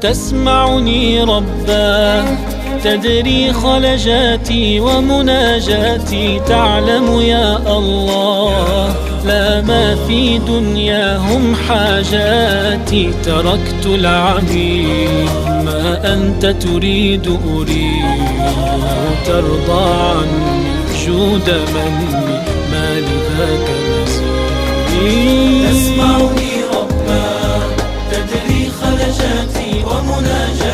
تسمعني رباه، تدري خلجاتي ومناجاتي، تعلم يا الله لا ما في دنياهم حاجاتي. تركت العبيد ما أنت تريد أريد، ترضى عني جود مني ما لذاك نسيت. تسمعني رباه، تدري خلجاتي ومناجاتي،